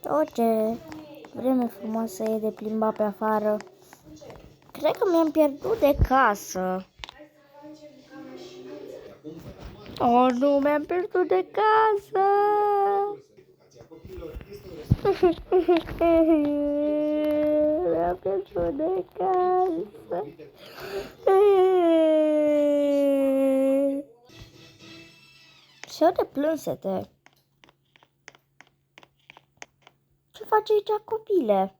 O, ce vreme frumoasă e de plimba pe afară. Cred că mi-am pierdut de casă. Oh, nu, mi-am pierdut de casă. Mi-am pierdut de casă. Ce de plânsete. Ce faci aici, copile?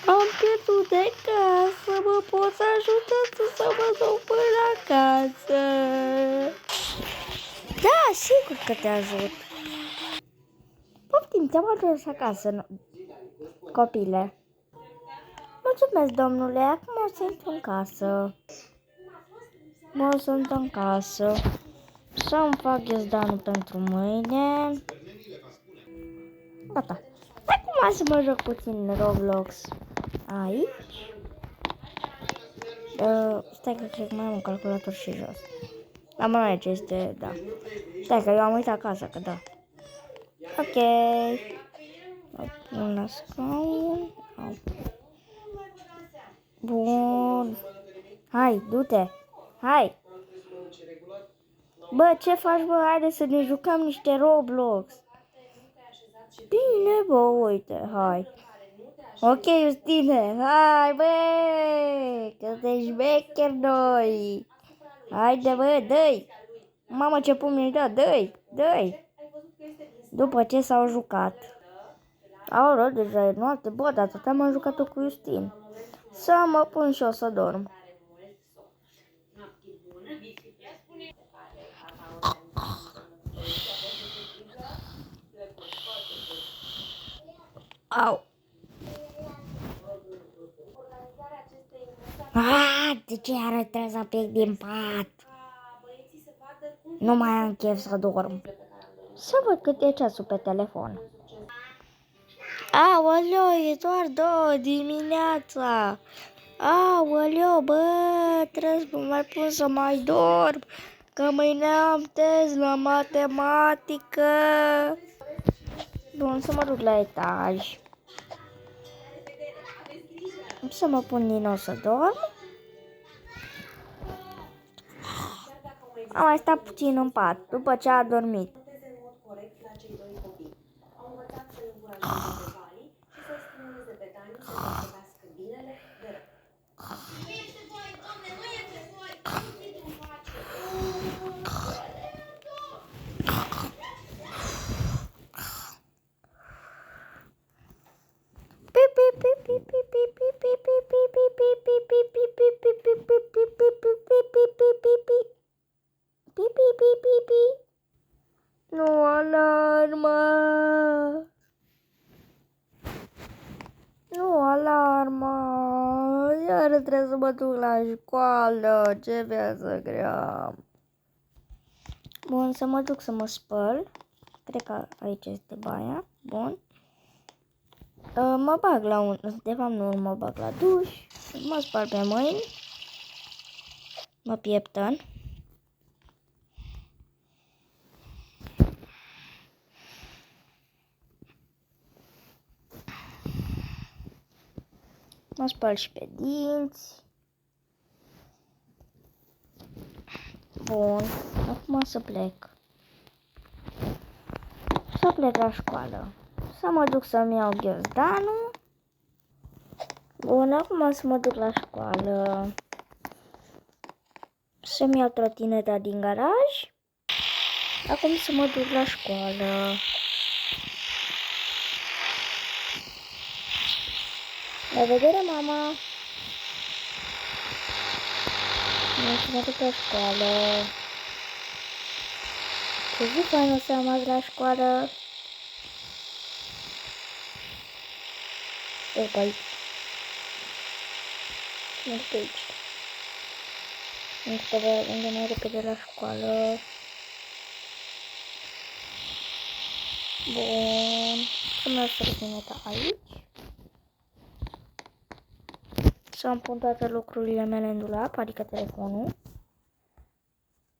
Am pierdut de casă, mă poți ajuta să mă duc până acasă? Da, sigur că te ajut. Poftim, te-am adus acasă, copile. Mulțumesc, domnule, acum sunt în casă. Sunt în casă. Să-mi fac ghiozdanul pentru mâine. Gata. Acum să mă joc puțin Roblox. Aici. Stai că cred că mai am un calculator și jos. Dar mă merge, este, da. Stai că eu am uitat acasă, că da. Ok. Pun la scaun. Bun. Hai, du-te. Hai. Bă, ce faci, bă? Haide să ne jucăm niște Roblox. Bine, bă, uite, hai. Ok, Justine, hai, bă, că te șmecher noi. Haide, bă, dă-i. Mamă, ce pumn mi-ai dat, dă-i, dă-i. După ce s-au jucat. Aoleu, deja e noapte, bă, dar tot am jucat-o cu Justin. Să mă pun și eu să dorm. Au. De ce iară trebuie să plec din pat? Nu mai am chef să dorm. Să văd cât e ceasul pe telefon. Aoleu, e doar 2 dimineața. Aoleu, bă, trebuie să mă mai pun să mai dorm. Că mâine am test la matematică. Bun, să mă duc la etaj. Să mă pun din nou să dorm. Am mai stat puțin în pat, după ce a dormit. Nu, alarmă! Nu, alarmă! Iar trebuie să mă duc la școală. Ce viață grea! Bun, să mă duc să mă spăl. Cred că aici este baia. Bun. Mă bag la un... De fapt nu mă bag la duș. Mă spăl pe mâini. Mă pieptăn. Mă spăl și pe dinți. Bun. Acum să plec. Să plec la școală. Să mă duc să-mi iau ghiozdanul. Bun, acum să mă duc la școală. Să-mi iau trotineta din garaj. Acum să mă duc la școală. La vedere, mama! Să mă duc la școală. Ce zi faină să am azi la școală. E pe aici. Nu pe aici. Nu știu unde mai repede la școală. Bun. Să-mi las trotineta aici. Să-mi pun toate lucrurile mele în dulap, adică telefonul.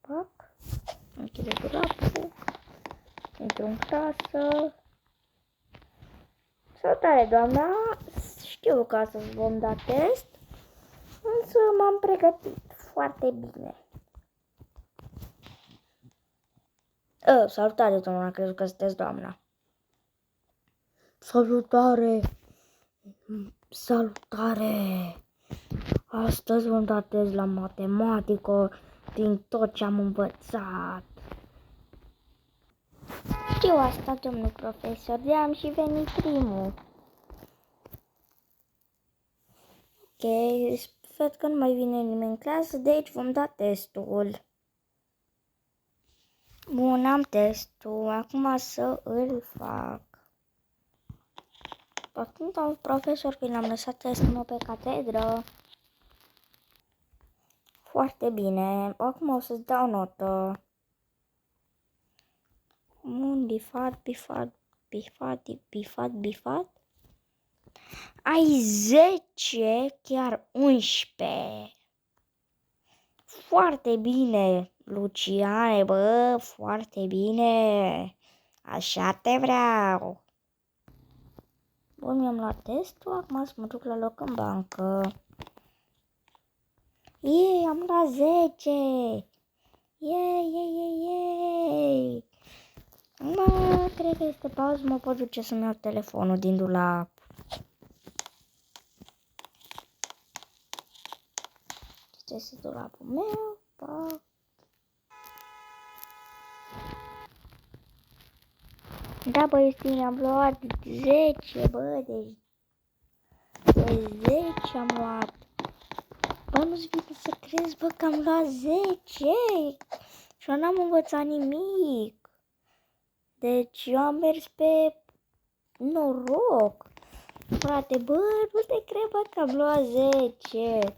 Pac. Închide dulapul. Intru în clasă. Salutare, doamna! Știu că astăzi vom da test, însă m-am pregătit foarte bine. Salutare, doamna, crezut că sunteți doamna. Salutare! Salutare! Astăzi vom da test la matematică din tot ce am învățat. Știu asta, domnul profesor, de-am și venit primul. Ok, văd că nu mai vine nimeni în clasă, deci vom da testul. Bun, am testul, acum să îl fac. Acum, domnul profesor, când am lăsat testul meu pe catedră. Foarte bine, acum o să-ți dau notă. Bun, bifat. Ai 10, chiar 11. Foarte bine, Luciane, bă, foarte bine. Așa te vreau. Bun, mi-am luat testul, acum să mă duc la loc în bancă. Ei, am luat 10. Ei. Mă, cred că este pauză, mă pot duce să-mi iau telefonul din dulap. Este dulapul meu, Da, bă, Justine, am luat 10, bă, deci de 10 am luat. Bă, nu-ți vine să crezi, bă, că am luat 10 și eu n-am învățat nimic. Deci eu am mers pe noroc. Frate, bă, nu te cred, bă, că am luat 10.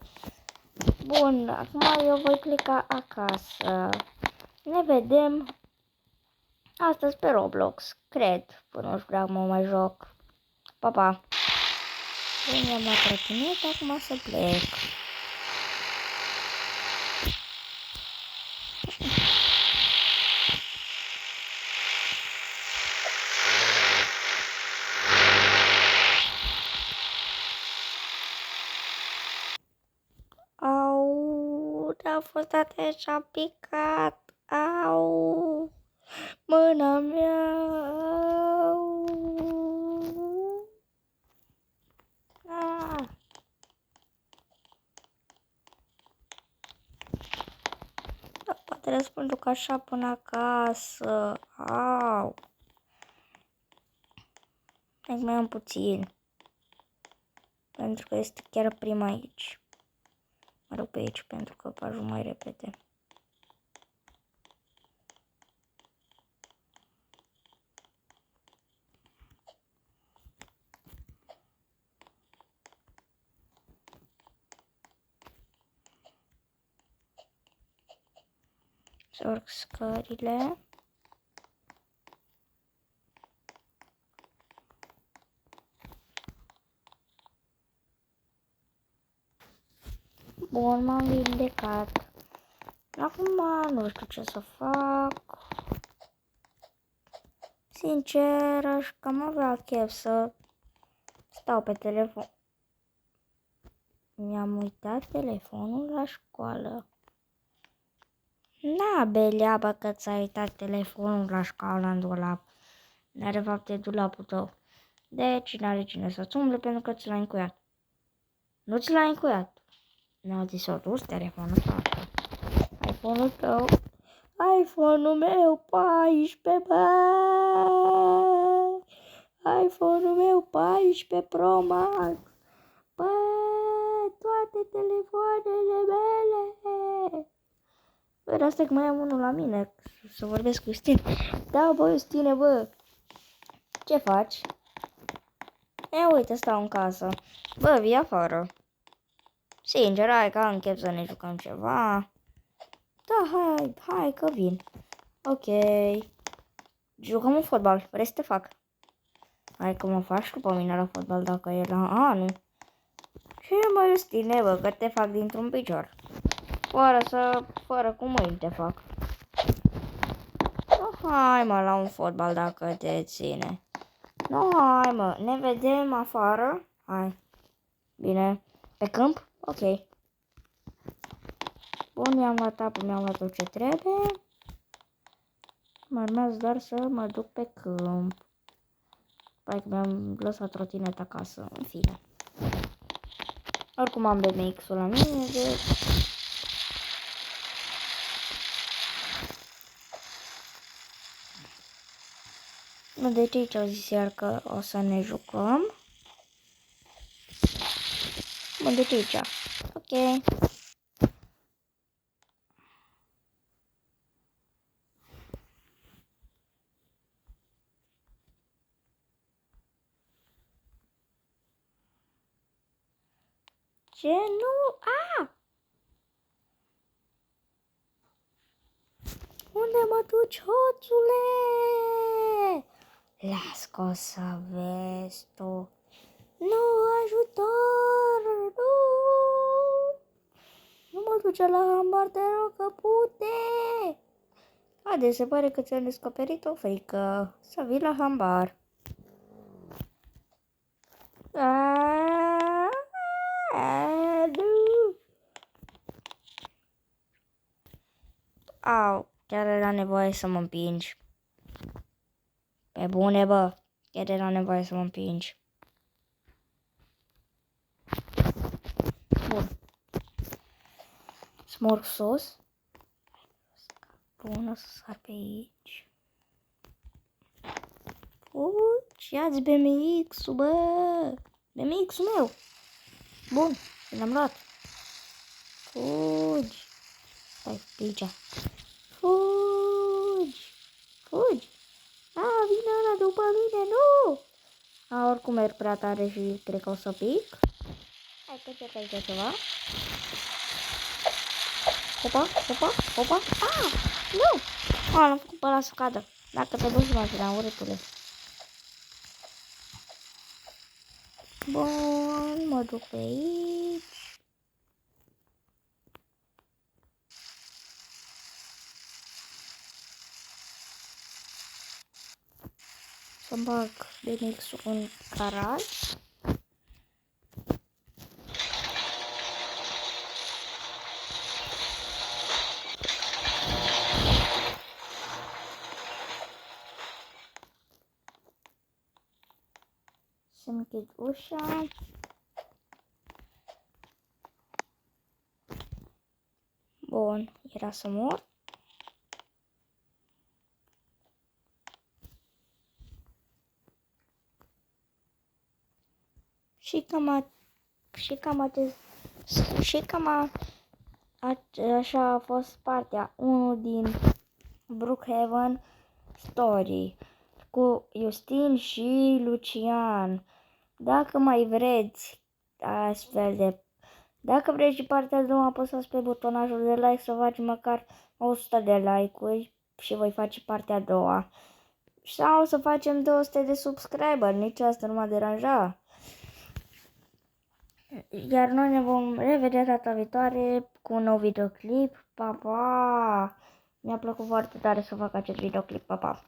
Bun, acum eu voi pleca acasă. Ne vedem astăzi pe Roblox, cred, până nu știu dacă mă mai joc. Pa, pa! Bun, i-am luat trotineta, acum să plec. Au, a fost atât și-a picat. Au, mâna mea. Poate răspund că așa până acasă. Au. Hai mai am puțin. Pentru că este chiar prima aici. Mă rog pe aici pentru că ajung mai repede. Să urc scările. Bun, m-am vindecat. Acum nu știu ce să fac. Sincer, aș cam avea chef să stau pe telefon. Mi-am uitat telefonul la școală. Na, beleaba că ți-ai uitat telefonul la școală în dulap. N-are fapt de dulapul tău. Deci n-are cine să-ți umble pentru că ți l-ai încuiat. Nu ți l-ai încuiat. Ne-au distrus telefonul tău. iPhone-ul tău. iPhone-ul meu 14, bă! iPhone-ul meu 14 Pro Max. Bă, toate telefoanele mele. Bă, asta că mai am unul la mine, să vorbesc cu Justine. Da, bă, Justine, bă. Ce faci? Uite, stau în casă. Bă, vii afară. Sincer, hai că am chef să ne jucăm ceva. Da, hai că vin. Ok. Jucăm un fotbal, vrei să te fac? Hai că mă faci tu pe mine la fotbal dacă e la anul. Ce mă, Justine, bă, că te fac dintr-un picior. Fără cu mâini te fac. Hai mă la un fotbal dacă te ține. Nu, hai mă, ne vedem afară. Hai. Bine. Pe câmp? Ok. Bun, mi-am luat apă, mi-am luat tot ce trebuie. Mă urmează doar să mă duc pe câmp. Păi că mi-am lăsat trotineta acasă, în fine. Oricum am BMX-ul la mine, deci... Nu, deci aici au zis iar că o să ne jucăm. Bun, deci aici. Ok. Ce nu? Unde mă duci, hoțule? Las că o să vezi tu. Nu, ajutor! Nu! Nu mă duce la hambar, te rog, că pute! Haide, se pare că ți-am descoperit o frică. Să vii la hambar. Nu! Au, chiar era nevoie să mă împingi. Pe bune, bă, chiar era nevoie să mă împingi. Bun. Smorg sus. Bun, o să sar pe aici. Fugi, ia-ți BMX-ul, bă! BMX-ul meu! Bun, l-am luat. Fugi! Stai, pe aici. Fugi! Fugi! Vine ăla după mine, nu! Oricum merg prea tare și cred că o să pic. Hai că ce aici ceva. Opa, opa, opa. Nu! L-am făcut pe ăla să cadă. Dacă te duci mașina, urâtule. Bun, mă duc pe aici. Să-mi bag BMX-ul în garaj. Să-mi închid ușa. Bun, era să mor. Și cam așa a fost partea 1 din Brookhaven Story cu Justin și Lucian. Dacă mai vreți astfel de... Dacă vreți și partea a doua, apăsați pe butonajul de like să facem măcar 100 de like-uri și voi face partea a doua. Sau să facem 200 de subscriber, nici asta nu m-a deranjat. Iar noi ne vom revedea data viitoare cu un nou videoclip. Pa, pa! Mi-a plăcut foarte tare să fac acest videoclip. Pa, pa!